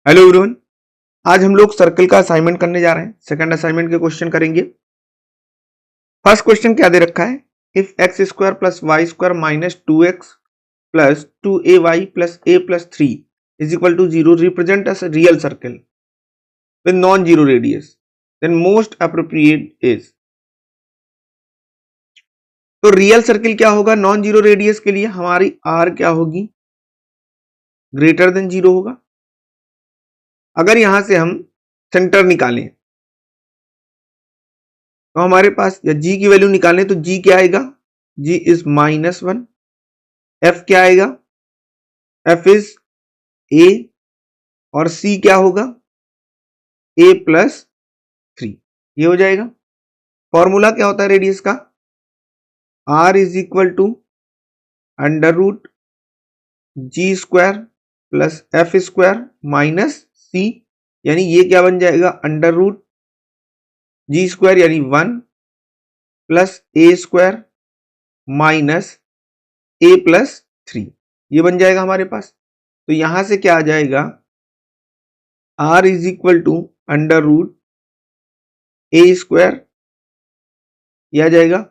Hello everyone, आज हम लोग सर्कल का असाइनमेंट करने जा रहे हैं। सेकंड असाइनमेंट के क्वेश्चन करेंगे। फर्स्ट क्वेश्चन क्या दे रखा है? If x square plus y square minus 2x plus 2ay प्लस a plus 3 is equal to 0 represent a real circle with non zero radius, then most appropriate is. तो real circle क्या होगा? Non zero radius के लिए हमारी r क्या होगी? Greater than zero होगा। अगर यहां से हम सेंटर निकालें तो हमारे पास, या g की वैल्यू निकालें तो g क्या आएगा? g is -1। f क्या आएगा? f इज a और c क्या होगा? a plus 3। ये हो जाएगा। फॉर्मूला क्या होता है रेडियस का? r is equal to under root g square plus f square minus c, यानी ये क्या बन जाएगा? अंडर रूट जी स्क्वायर यानी 1 प्लस ए स्क्वायर माइनस ए प्लस 3। ये बन जाएगा हमारे पास। तो यहां से क्या आ जाएगा? r is equal to under root a square, यह आ जाएगा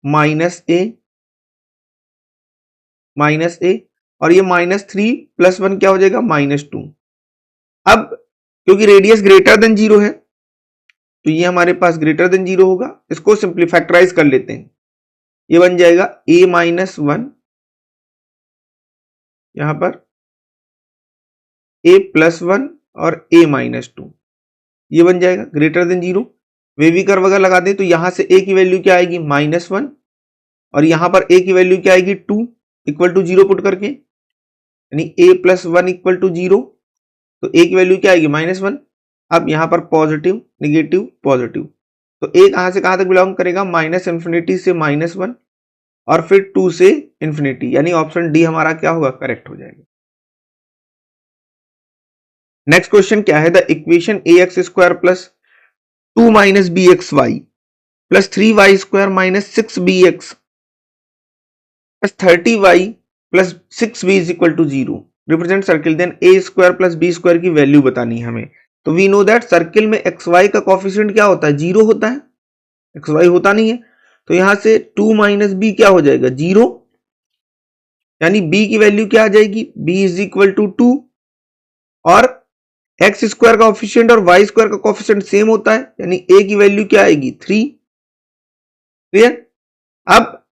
माइनस ए और ये -3 प्लस 1 क्या हो जाएगा? -2। अब क्योंकि रेडियस ग्रेटर देन जीरो है तो ये हमारे पास ग्रेटर देन जीरो होगा। इसको सिंप्लीफैक्टराइज कर लेते हैं। ये बन जाएगा a-1, यहां पर a+1 और a-2। ये बन जाएगा greater than zero. Wavy curve अगर लगा दें तो यहां से a की वैल्यू क्या आएगी? -1 और यहां पर a की वैल्यू क्या आएगी? 2 इक्वल टू 0 पुट करके, यानी a+1 इक्वल टू 0। तो a की वैल्यू क्या आएगी? -1। अब यहां पर पॉजिटिव निगेटिव पॉजिटिव, तो a कहां से कहां तक बिलोंग करेगा? -इन्फिनिटी से -1 और फिर 2 से इंफिनिटी, यानी ऑप्शन डी हमारा क्या होगा? करेक्ट हो जाएगा। नेक्स्ट क्वेश्चन क्या है? The equation ax square plus 2 minus b x y plus 3y square minus 6bx plus 30y plus 6b is equal to 0 represent circle, then a square plus b square की value बतानी है हमें। तो we know that circle में x y का coefficient क्या होता है? 0 होता है, एक्स वाई होता नहीं है। तो यहां से 2 माइनस बी क्या हो जाएगा? 0, यानी b की वैल्यू क्या आ जाएगी? b इज इक्वल टू 2 और एक्स स्क्वायर का कोफिशिएंट और वाई स्क्वायर का कोफिशिएंट सेम होता है, यानी a की वैल्यू क्या आएगी? 3। क्लियर? अब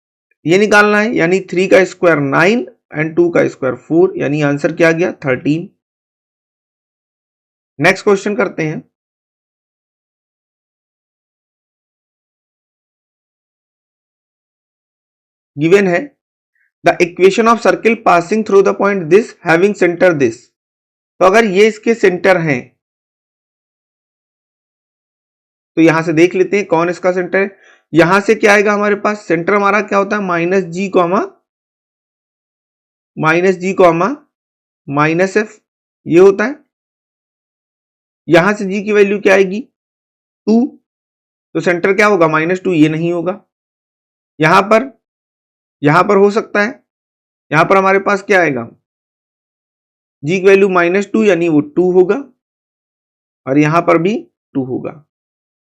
ये निकालना है, यानी 3 का स्क्वायर 9 एंड 2 का स्क्वायर 4, यानी आंसर क्या आ गया? 13। नेक्स्ट क्वेश्चन करते हैं। गिवन है the equation of circle passing through the point this having centre this. तो अगर ये इसके सेंटर हैं तो यहां से देख लेते हैं कौन इसका सेंटर है। यहां से क्या आएगा हमारे पास? सेंटर हमारा क्या होता है? -g, -f, ये होता है। यहां से g की वैल्यू क्या आएगी? 2, तो सेंटर क्या होगा? -2, ये नहीं होगा। यहां पर हो सकता है, यहां पर हमारे पास क्या आएगा? g की वैल्यू -2 यानी वो 2 होगा और यहां पर भी 2 होगा।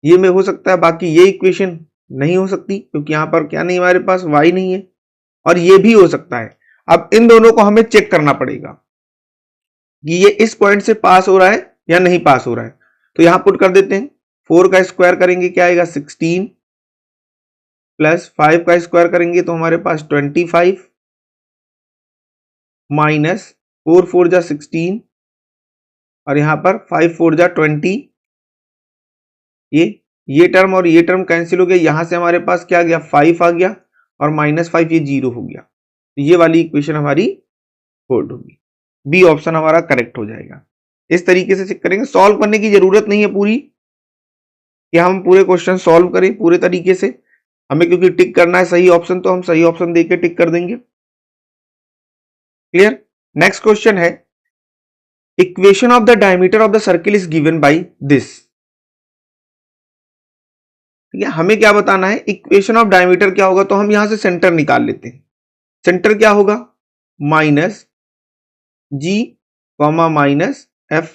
ये में हो सकता है, बाकी ये इक्वेशन नहीं हो सकती क्योंकि यहां पर क्या नहीं, हमारे पास y नहीं है। और ये भी हो सकता है। अब इन दोनों को हमें चेक करना पड़ेगा कि ये इस पॉइंट से पास हो रहा है या नहीं पास हो रहा है। तो यहां पुट कर देते हैं। 4 का स्क्वायर करेंगे क्या आएगा? 16 प्लस 5 का स्क्वायर करेंगे तो हमारे पास 25 माइनस 4 4 जा 16 और यहां पर 5 4 जा 20। ये टर्म और ये टर्म कैंसिल हो गया। यहां से हमारे पास क्या आ गया? 5 आ गया और -5 ये 0 हो गया। तो ये वाली इक्वेशन हमारी होल्ड होगी। बी ऑप्शन हमारा करेक्ट हो जाएगा। इस तरीके से चेक करेंगे। सॉल्व करने की जरूरत नहीं है पूरी कि हम पूरे क्वेश्चन सॉल्व करें पूरे तरीके से। हमें क्योंकि टिक करना है सही ऑप्शन, तो हम सही ऑप्शन देके टिक कर देंगे। क्लियर? नेक्स्ट क्वेश्चन है equation of the diameter of the circle is given by this. ठीक है, हमें क्या बताना है? इक्वेशन ऑफ डायमीटर क्या होगा? तो हम यहां से सेंटर निकाल लेते हैं। सेंटर क्या होगा? -g, -f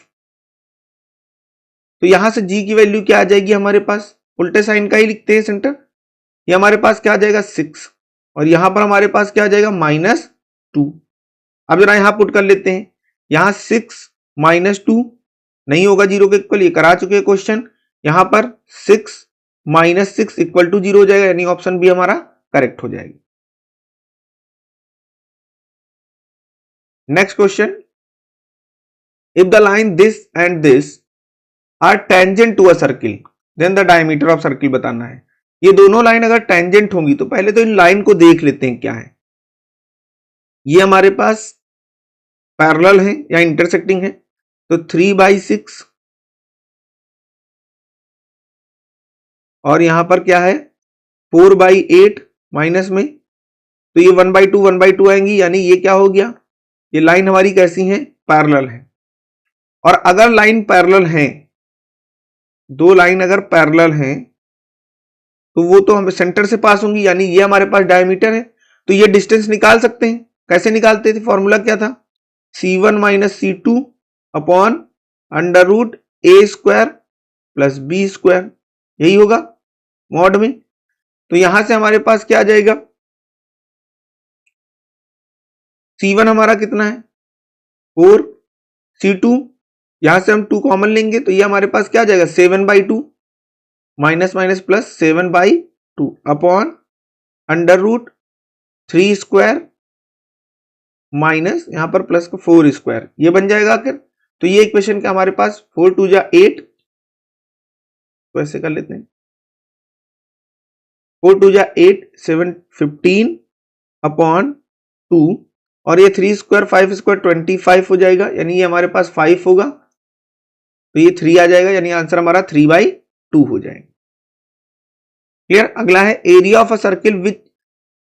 तो यहां से जी की वैल्यू क्या आ जाएगी हमारे पास, उल्टे साइन का ही लिखते हैं सेंटर, ये हमारे पास क्या आ जाएगा 6 और यहां पर हमारे पास क्या आ जाएगा -2। अब जरा यहां पुट कर लेते हैं, यहां 6 -2 नहीं होगा जीरो के इक्वल, ये करा चुके हैं क्वेश्चन। यहां पर 6 -6 इक्वल टू 0 हो जाएगा, यानी ऑप्शन बी हमारा करेक्ट हो जाएगा। Next question, if the line this and this are tangent to a circle then the diameter of circle बताना है। ये दोनों लाइन अगर टेंजेंट होंगी तो पहले तो इन लाइन को देख लेते हैं क्या है। ये हमारे पास पैरेलल है या इंटरसेक्टिंग है, तो 3/6 और यहां पर क्या है 4/8 माइनस में, तो ये 1/2 आएंगी, यानी ये क्या हो गया, ये लाइन हमारी कैसी है पैरेलल है। और अगर लाइन पैरेलल है, दो लाइन अगर पैरेलल हैं तो वो तो हमें सेंटर से पास होंगी, यानी ये हमारे पास डायमीटर है, तो ये डिस्टेंस निकाल सकते हैं। कैसे निकालते थे, फॉर्मूला क्या था, C1 - C2 upon √A² + B², यही होगा मॉड में। तो यहां से हमारे पास क्या आ जाएगा, C1 हमारा कितना है 4, C2 यहां से हम 2 कॉमन लेंगे तो ये हमारे पास क्या आ जाएगा 7/2 minus minus plus 7/2 upon √3² minus यहां पर प्लस का 4², ये बन जाएगा आखिर। तो ये इक्वेशन का हमारे पास 4 2 जा 8, तो ऐसे कर लेते हैं 4 2 जा 8 7 15 अपॉन 2 और ये 3² 5² 25 हो जाएगा, यानी ये हमारे पास 5 होगा, तो ये 3 आ जाएगा, यानी आंसर हमारा 3/2 हो जाएगा। क्लियर। अगला है area of a circle with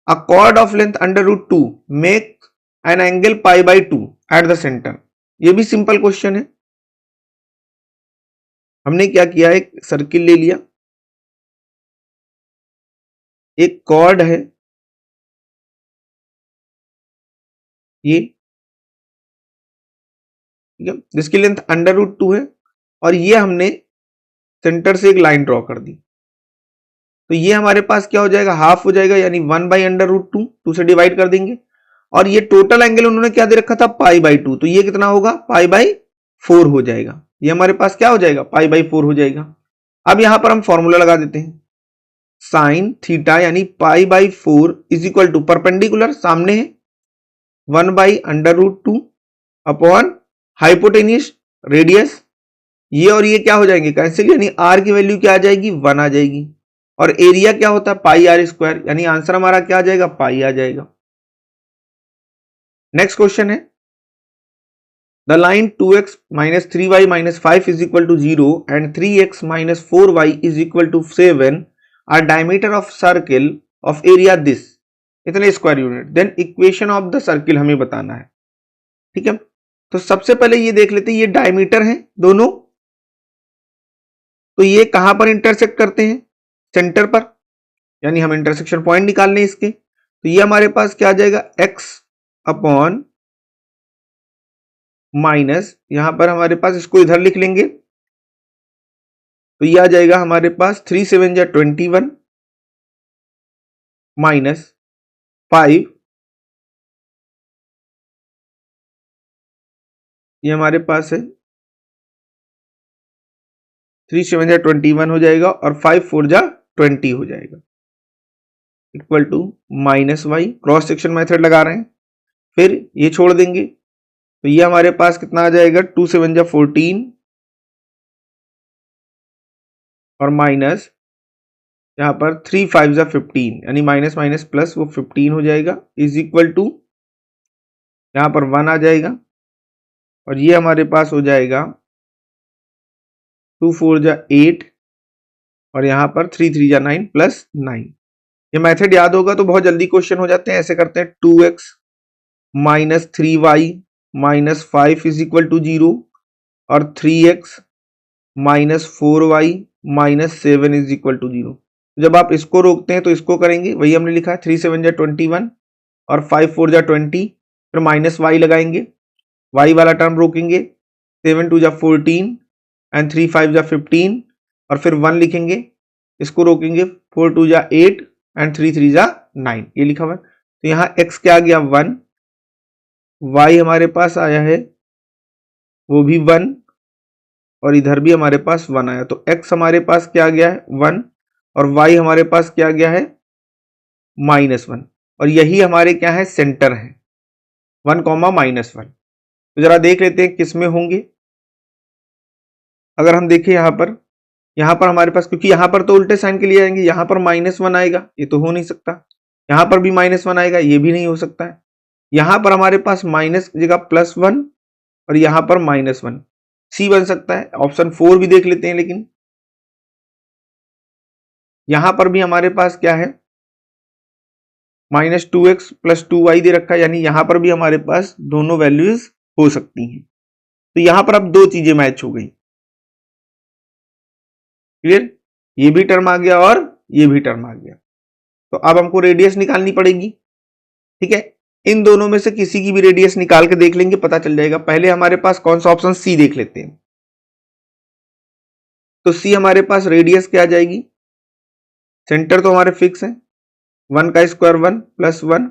a chord of length √2 make an angle π/2 at the centre. ये भी सिंपल क्वेश्चन है। हमने क्या किया, एक सर्किल ले लिया, एक कॉर्ड है ये, ठीक है, जिसकी लेंथ √2 है और ये हमने सेंटर से एक लाइन ड्रॉ कर दी, तो ये हमारे पास क्या हो जाएगा हाफ हो जाएगा, यानी 1/√2, 2 से डिवाइड कर देंगे, और ये टोटल एंगल उन्होंने क्या दे रखा था π/2, तो ये कितना होगा π/4 हो जाएगा, ये हमारे पास क्या हो जाएगा π/4 हो जाएगा। अब यहां पर हम फॉर्मूला लगा देते हैं, साइन थीटा यानी π/4 इज इक्वल टू परपेंडिकुलर सामने है 1/√2 अपॉन हाइपोटेन्यूस रेडियस, ये और ये क्या हो जाएंगे कैंसिल, यानी आर की वैल्यू क्या आ जाएगी 1 आ जाएगी, और एरिया क्या होता है πr², यानी आंसर हमारा क्या आ जाएगा पाई आ जाएगा। नेक्स्ट क्वेश्चन है, the line 2x - 3y - 5 is equal to 0 and 3x - 4y is equal to 7 are diameter of circle of area this, इतने square unit, then equation of the circle हमें बताना है। ठीक है, तो सबसे पहले ये देख लेते हैं, ये डायमीटर है दोनों, तो ये कहां पर इंटरसेक्ट करते हैं सेंटर पर, यानी हम इंटरसेक्शन पॉइंट निकालने इसके, तो ये हमारे पास क्या आ जाएगा x अपॉन माइनस, यहां पर हमारे पास इसको इधर लिख लेंगे, तो ये आ जाएगा हमारे पास 3 7 जा 21 माइनस 5, ये हमारे पास है 3 7 जा 21 हो जाएगा और 5 4 जा 20 हो जाएगा, equal to -y, cross section method लगा रहे हैं, फिर ये छोड़ देंगे, तो ये हमारे पास कितना आ जाएगा 2 7 जा 14 और माइनस यहां पर 3 5 जा 15, यानी माइनस माइनस प्लस वो 15 हो जाएगा, इज इक्वल टू यहां पर 1 आ जाएगा, और ये हमारे पास हो जाएगा 2 4 जा 8 और यहां पर 3 3 जा 9 प्लस 9। ये मेथड याद होगा तो बहुत जल्दी क्वेश्चन हो जाते हैं। ऐसे करते हैं 2x - 3y - 5 is equal to 0 और 3x - 4y - 7 is equal to 0। जब आप इसको रोकते हैं तो इसको करेंगे, वही हमने लिखा है 3 7 जा 21 और 5 4 जा 20, फिर माइनस y लगाएंगे, y वाला टर्म रोकेंगे, 7 2 जा 14 एंड 3 5 जा 15 और फिर 1 लिखेंगे, इसको रोकेंगे, 4 2 जा 8 एंड 3 3 जा 9, ये लिखा हुआ है। तो यहाँ x क्या आ गया 1, y हमारे पास आया है वो भी 1 और इधर भी हमारे पास 1 आया। तो x हमारे पास क्या आ गया है 1 और y हमारे पास क्या आ गया है -1 और यही हमारे क्या है सेंटर है 1, -1। तो जरा देख लेते हैं किस में होंगे। अगर हम देखें यहाँ पर हमारे पास, क्योंकि यहाँ पर तो उल्टे साइन के लिए आएंगे, यहाँ पर -1 आएगा, ये तो हो नहीं सकता। यहाँ पर भी -1 आएगा, ये भी नहीं हो सकता है। यहाँ पर हमारे पास माइनस की जगह +1 और यहाँ पर -1, सी बन सकता है। ऑप्शन 4 भी देख लेते हैं। लेकिन यहाँ पर भी हमारे पास क्या है -2x + 2y दे रखा है, यानी यहाँ पर भी हमारे पास दोनों वैल्यूज हो सकती हैं। तो यहाँ पर अब दो चीजें मैच हो गई। क्लियर, ये भी टर्म आ गया और ये भी टर्म आ गया। तो अब हमको रेडियस निकालनी पड़ेगी। ठीक है, इन दोनों में से किसी की भी रेडियस निकाल के देख लेंगे, पता चल जाएगा। पहले हमारे पास कौन सा ऑप्शन, सी देख लेते हैं। तो सी हमारे पास रेडियस क्या आ जाएगी, सेंटर तो हमारे फिक्स है, 1 का स्क्वायर 1 + 1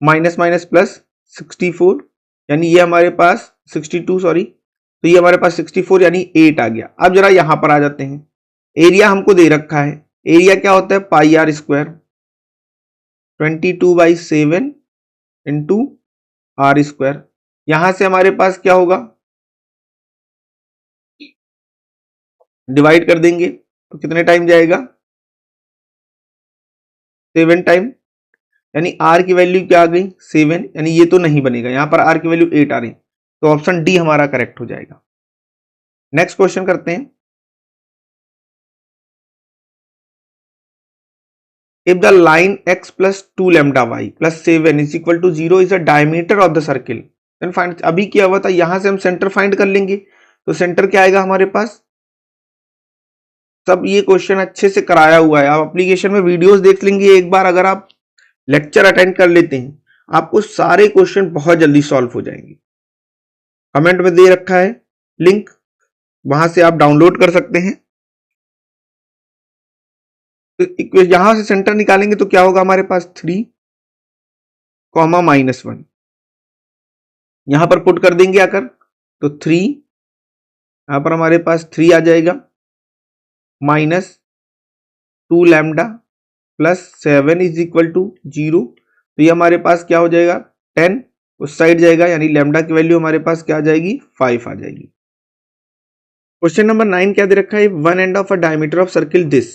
माइनस माइनस प्लस 64, यानी ये हमारे पास 62, सॉरी, तो ये हमारे पास 64 यानी 8 आ गया। अब जरा यहां पर आ जाते हैं। एरिया हमको दे रखा है, एरिया क्या होता है πr², 22/7 इंटू r²। यहां से हमारे पास क्या होगा, डिवाइड कर देंगे तो कितने टाइम जाएगा 7 टाइम, यानी r की वैल्यू क्या आ गई 7, यानी ये तो नहीं बनेगा, यहां पर r की वैल्यू 8 आ रही, तो ऑप्शन डी हमारा करेक्ट हो जाएगा। नेक्स्ट क्वेश्चन करते हैं। If the line x plus 2 lambda y plus 7 is equal to 0 is the diameter of the circle, then find। अभी क्या हुआ था, यहां से हम सेंटर फाइंड कर लेंगे, तो सेंटर क्या आएगा हमारे पास। सब ये क्वेश्चन अच्छे से कराया हुआ है, आप एप्लीकेशन में वीडियोस देख लेंगे एक बार, अगर आप लेक्चर अटेंड कर लेते हैं आपको सारे क्वेश्चन बहुत जल्दी सॉल्व हो जाएंगे। कमेंट में दे रखा है लिंक, वहां से आप डाउनलोड कर सकते हैं। तो यहां से सेंटर निकालेंगे तो क्या होगा हमारे पास 3, -1, यहां पर पुट कर देंगे आकर, तो 3 यहां पर हमारे पास 3 आ जाएगा, -2 lambda plus 7 is equal to 0, तो ये हमारे पास क्या हो जाएगा 10, उस साइड जाएगा, यानी लैम्डा की वैल्यू हमारे पास क्या आ जाएगी 5 आ जाएगी। क्वेश्चन नंबर 9 क्या दे रखा है, one end of a diameter of circle this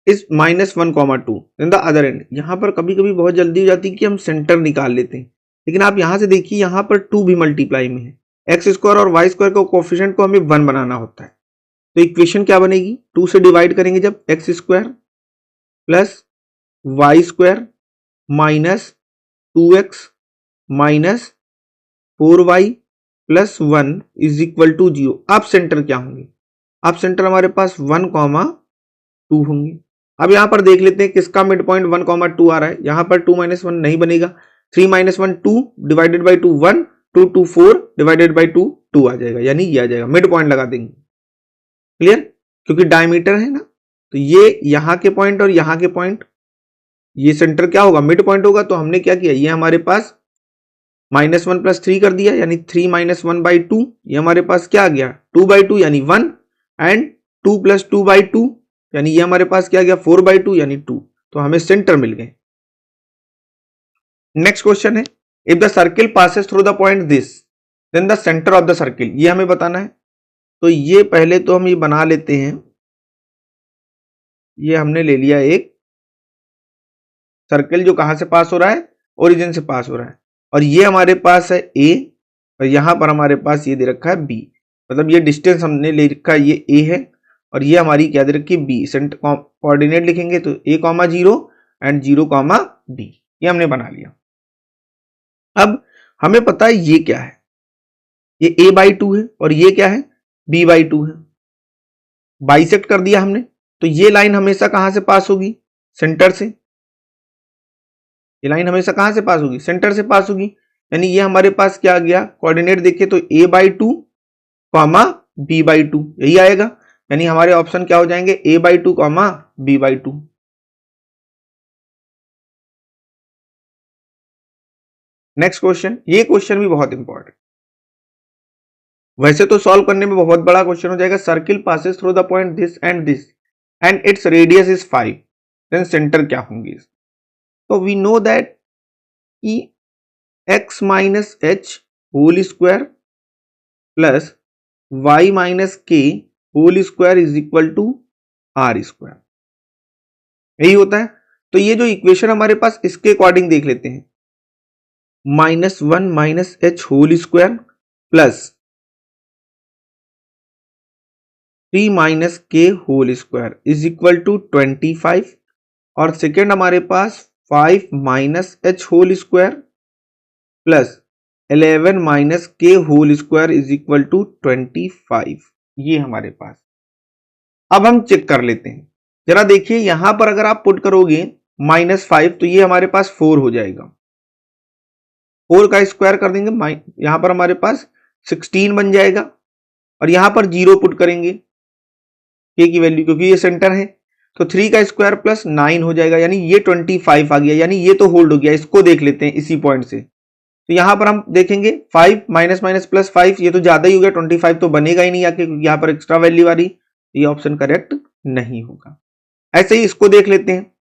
is -1,2 in the other and. यहां पर कभी कभी बहुत जल्दी हो जाती है कि हम सेंटर निकाल लेते हैं, लेकिन आप यहां से देखिए यहां पर 2 भी मल्टीप्लाई में है, x² और y² को कोफिशिएंट को हमें 1 बनाना होता है। तो इक्वेशन क्या बनेगी, 2 से डिवाइड करेंगे जब, x² plus y² minus 2x minus 4y plus 1 is equal to 0। अब सेंटर क्या होंगे, अब सेंटर हमारे पास 1,2 होंगे। अब यहां पर देख लेते हैं किसका मिड पॉइंट 1,2 आ रहा है, यहां पर 2 - 1 नहीं बनेगा, 3 - 1 2 डिवाइडेड बाई 2 1, 2 2 4 डिवाइडेड बाई 2 2 आ जाएगा, यानी ये आ जाएगा, मिड पॉइंट लगा देंगे। क्लियर, क्योंकि डायमीटर है ना, तो ये यहां के पॉइंट और यहां के पॉइंट, ये सेंटर क्या होगा मिड पॉइंट होगा। तो हमने क्या किया, ये हमारे पास -1 + 3 कर दिया, यानी 3 - 1/2, ये हमारे पास क्या आ गया 2/2 यानी 1, एंड 2 + 2/2 यानी ये हमारे पास क्या आ गया 4/2 यानी 2, तो हमें सेंटर मिल गए। नेक्स्ट क्वेश्चन है, if the circle passes through the point this then the centre of the circle, ये हमें बताना है। तो ये पहले तो हम ये बना लेते हैं, ये हमने ले लिया एक सर्किल जो कहां से पास हो रहा है, ओरिजिन से पास हो रहा है, और ये हमारे पास है ए, और यहां पर हमारे पास ये दे रखा है बी, मतलब ये डिस्टेंस हमने ले रखा है, ये ए है और ये हमारी क्या दे रखी है बी। सेंटर कोऑर्डिनेट लिखेंगे तो a,0 एंड 0,b, ये हमने बना लिया। अब हमें पता है ये क्या है, ये a/2 है और ये क्या है b/2 है, बाइसेक्ट कर दिया हमने। तो ये लाइन हमेशा कहां से पास होगी, सेंटर से, ये लाइन हमेशा कहां से पास होगी सेंटर से पास होगी, यानी ये हमारे पास क्या आ गया, कोऑर्डिनेट देखें तो a/2, b/2, यही आएगा। यानी हमारे ऑप्शन क्या हो जाएंगे, a/2 comma b/2। Next question, ये क्वेश्चन भी बहुत इंपॉर्टेंट, वैसे तो सॉल्व करने में बहुत बड़ा क्वेश्चन हो जाएगा। Circle passes through the point this and its radius is 5, then centre क्या होंगे। तो वी नो दैट कि x minus h whole square plus y minus k whole square is equal to r square, यही होता है। तो ये जो इक्वेशन हमारे पास, इसके अकॉर्डिंग देख लेते हैं, -1 minus h whole square plus 3 minus k whole square is equal to 25, और सेकेंड हमारे पास 5 minus h whole square plus 11 minus k whole square is equal to 25, ये हमारे पास। अब हम चेक कर लेते हैं, जरा देखिए यहां पर अगर आप पुट करोगे -5 तो ये हमारे पास 4 हो जाएगा, 4 का स्क्वायर कर देंगे, यहां पर हमारे पास 16 बन जाएगा, और यहां पर 0 पुट करेंगे के की वैल्यू, क्योंकि ये सेंटर है, तो 3 का स्क्वायर प्लस 9 हो जाएगा, यानी ये 25 आ गया, यानी ये तो होल्ड हो गया। इसको देख लेते हैं इसी पॉइंट से, तो यहां पर हम देखेंगे 5 माइनस माइनस प्लस 5, ये तो ज्यादा ही हो गया, 25 तो बनेगा ही नहीं आके, क्योंकि यहां पर एक्स्ट्रा वैल्यू आ रही, ये ऑप्शन करेक्ट नहीं होगा। ऐसे ही इसको देख लेते हैं,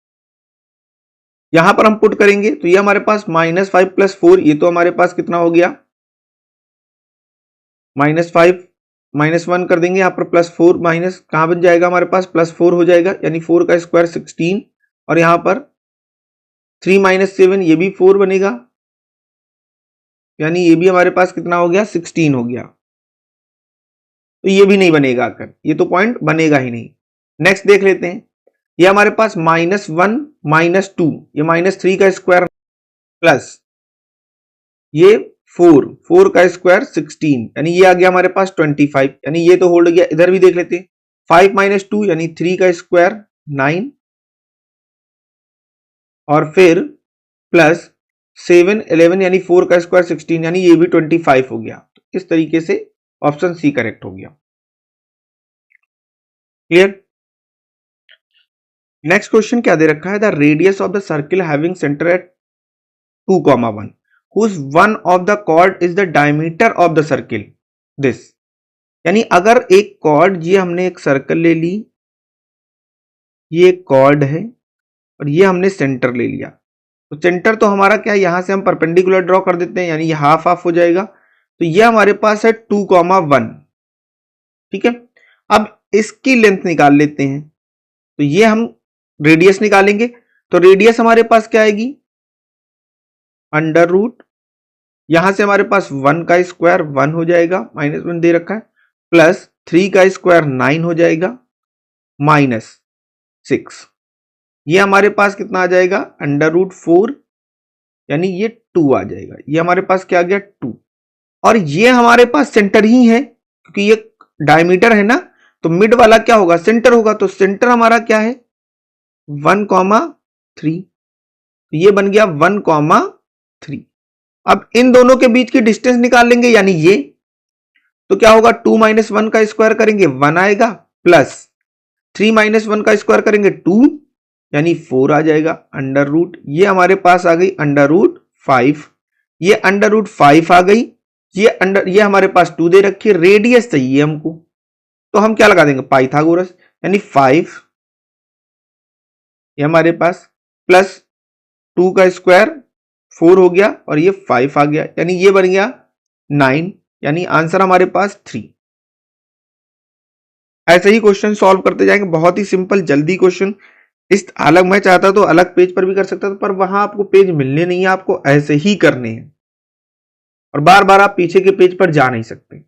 यहां पर हम पुट करेंगे तो ये हमारे पास -5 प्लस 4, ये तो हमारे पास कितना हो गया, -5 -1 कर देंगे, यहां पर +4 माइनस कहां बन जाएगा हमारे पास, +4 हो जाएगा, यानी 4 का स्क्वायर 16, और यहां पर 3 माइनस 7, ये भी 4 बनेगा, यानी ये भी हमारे पास कितना हो गया, 16 हो गया। तो ये भी नहीं बनेगा आकर, ये तो पॉइंट बनेगा ही नहीं। नेक्स्ट देख लेते हैं, ये हमारे पास -1 -2, ये -3 का स्क्वायर प्लस ये 4 का स्क्वायर 16, यानी ये आ गया हमारे पास 25, यानी ये तो होल्ड गया। इधर भी देख लेते हैं, 5 माइनस 2 यानी 3 का स्क्वायर 9, और फिर प्लस 7 11 यानी 4 का स्क्वायर 16, यानी ये भी 25 हो गया। तो इस तरीके से ऑप्शन सी करेक्ट हो गया। क्लियर। नेक्स्ट क्वेश्चन क्या दे रखा है, the radius of the circle having centre at 2,1 whose one of the chord is the diameter of the circle this, यानी अगर एक कॉर्ड, ये हमने एक सर्कल ले ली, ये एक कॉर्ड है, और ये हमने सेंटर ले लिया, तो सेंटर तो हमारा क्या है, यहां से हम परपेंडिकुलर ड्रॉ कर देते हैं, यानी ये हाफ हाफ हो जाएगा, तो ये हमारे पास है 2,1, ठीक है। अब इसकी लेंथ निकाल लेते हैं, तो ये हम रेडियस निकालेंगे, तो रेडियस हमारे पास क्या आएगी, अंडर रूट, यहां से हमारे पास 1 का स्क्वायर 1 हो जाएगा, -1 दे रखा है, प्लस 3 का स्क्वायर 9 हो जाएगा, -6, ये हमारे पास कितना आ जाएगा, अंडर रूट 4, यानी ये 2 आ जाएगा। ये हमारे पास क्या आ गया, 2, और ये हमारे पास सेंटर ही है, क्योंकि ये डायमीटर है ना, तो मिड वाला क्या होगा, सेंटर होगा, तो सेंटर हमारा क्या है, 1,3, ये बन गया 1,3। अब इन दोनों के बीच की डिस्टेंस निकाल लेंगे, यानी ये, तो क्या होगा, 2 माइनस 1 का स्क्वायर करेंगे 1 आएगा, प्लस 3 माइनस 1 का स्क्वायर करेंगे 2, यानी 4 आ जाएगा, अंडर रूट, ये हमारे पास आ गई अंडर रूट 5, ये अंडर रूट 5 आ गई, ये हमारे पास 2 दे रखी है, रेडियस चाहिए हमको, तो हम क्या लगा देंगे, पाइथागोरस, यानी 5, ये हमारे पास प्लस 2 का स्क्वायर 4 हो गया, और ये 5 आ गया, यानी ये बन गया 9, यानी आंसर हमारे पास 3। ऐसे ही क्वेश्चन सॉल्व करते जाएंगे, बहुत ही सिंपल जल्दी क्वेश्चन। इस अलग मैं चाहता तो अलग पेज पर भी कर सकता था, पर वहां आपको पेज मिलने नहीं है, आपको ऐसे ही करने हैं, और बार बार आप पीछे के पेज पर जा नहीं सकते।